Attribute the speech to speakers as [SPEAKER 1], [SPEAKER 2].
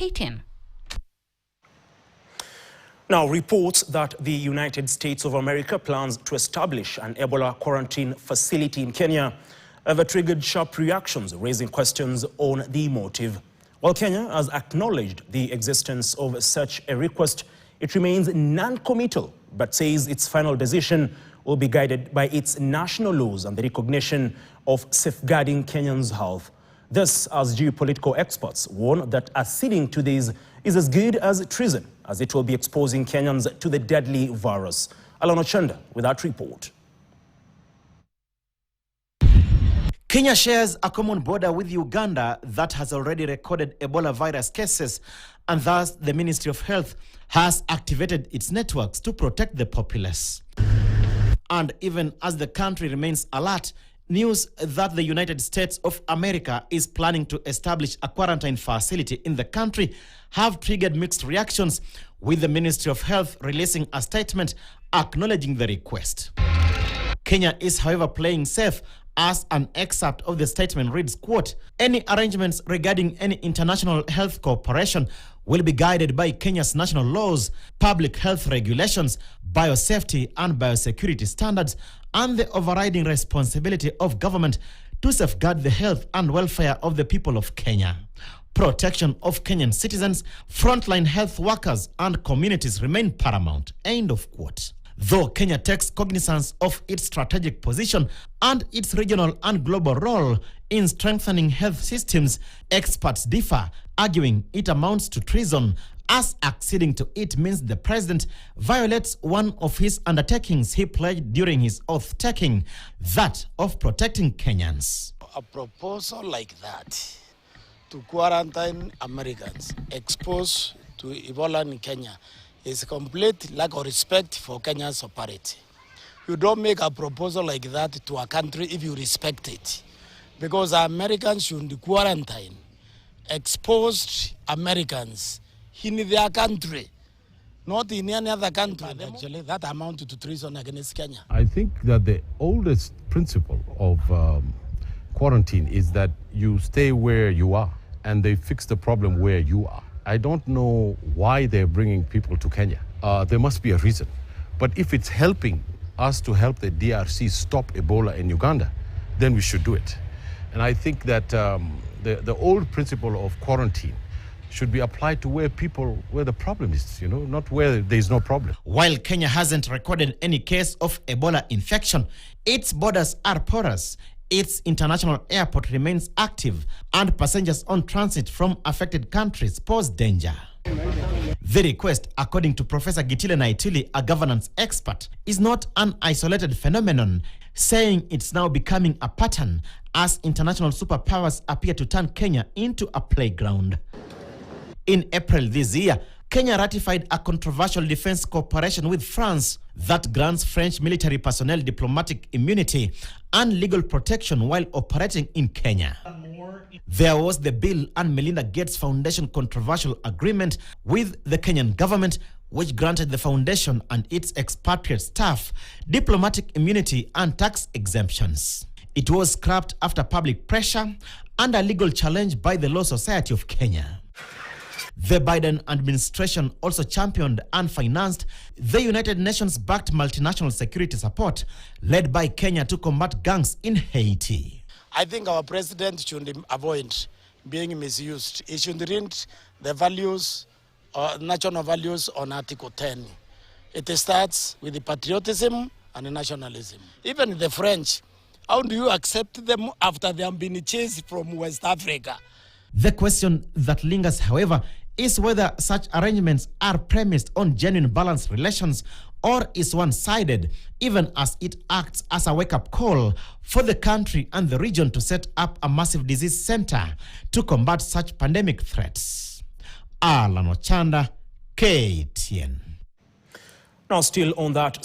[SPEAKER 1] 18.
[SPEAKER 2] Now, reports that the United States of America plans to establish an Ebola quarantine facility in Kenya have triggered sharp reactions, raising questions on the motive. While Kenya has acknowledged the existence of such a request, it remains non-committal, but says its final decision will be guided by its national laws and the recognition of safeguarding Kenyans' health. This, as geopolitical experts warn that acceding to this is as good as treason, as it will be exposing Kenyans to the deadly virus. Alana Chanda with that report.
[SPEAKER 3] Kenya shares a common border with Uganda that has already recorded Ebola virus cases, and thus the Ministry of Health has activated its networks to protect the populace. And even as the country remains alert, news that the United States of America is planning to establish a quarantine facility in the country have triggered mixed reactions, with the Ministry of Health releasing a statement acknowledging the request. Kenya is, however, playing safe, as an excerpt of the statement reads, quote, "Any arrangements regarding any international health cooperation will be guided by Kenya's national laws, public health regulations, biosafety and biosecurity standards, and the overriding responsibility of government to safeguard the health and welfare of the people of Kenya. Protection of Kenyan citizens, frontline health workers, and communities remain paramount." End of quote. Though Kenya takes cognizance of its strategic position and its regional and global role in strengthening health systems, experts differ, arguing it amounts to treason, as acceding to it means the president violates one of his undertakings he pledged during his oath-taking, that of protecting Kenyans.
[SPEAKER 4] A proposal like that to quarantine Americans exposed to Ebola in Kenya is a complete lack of respect for Kenya's sovereignty. You don't make a proposal like that to a country if you respect it. Because Americans should quarantine exposed Americans in their country, not in any other country. Actually, that amounted to treason against Kenya.
[SPEAKER 5] I think that the oldest principle of quarantine is that you stay where you are and they fix the problem where you are. I don't know why they're bringing people to Kenya. There must be a reason. But if it's helping us to help the DRC stop Ebola in Uganda, then we should do it. And I think that the old principle of quarantine should be applied to where the problem is, not where there's no problem.
[SPEAKER 3] While Kenya hasn't recorded any case of Ebola infection, its borders are porous. Its international airport remains active, and passengers on transit from affected countries pose danger. The request, according to Professor Gitile Naituli, a governance expert, is not an isolated phenomenon, saying it's now becoming a pattern as international superpowers appear to turn Kenya into a playground. In April this year, Kenya ratified a controversial defense cooperation with France that grants French military personnel diplomatic immunity and legal protection while operating in Kenya. There was the Bill and Melinda Gates Foundation controversial agreement with the Kenyan government, which granted the foundation and its expatriate staff diplomatic immunity and tax exemptions. It was scrapped after public pressure and a legal challenge by the Law Society of Kenya. The Biden administration also championed and financed the United Nations-backed multinational security support led by Kenya to combat gangs in Haiti.
[SPEAKER 4] I think our president should avoid being misused. He should read the values, national values on Article 10. It starts with the patriotism and nationalism. Even the French, how do you accept them after they have been chased from West Africa?
[SPEAKER 3] The question that lingers, however, is whether such arrangements are premised on genuine balanced relations or is one-sided, even as it acts as a wake-up call for the country and the region to set up a massive disease center to combat such pandemic threats. Alana Chanda, KTN.
[SPEAKER 2] Now, still on that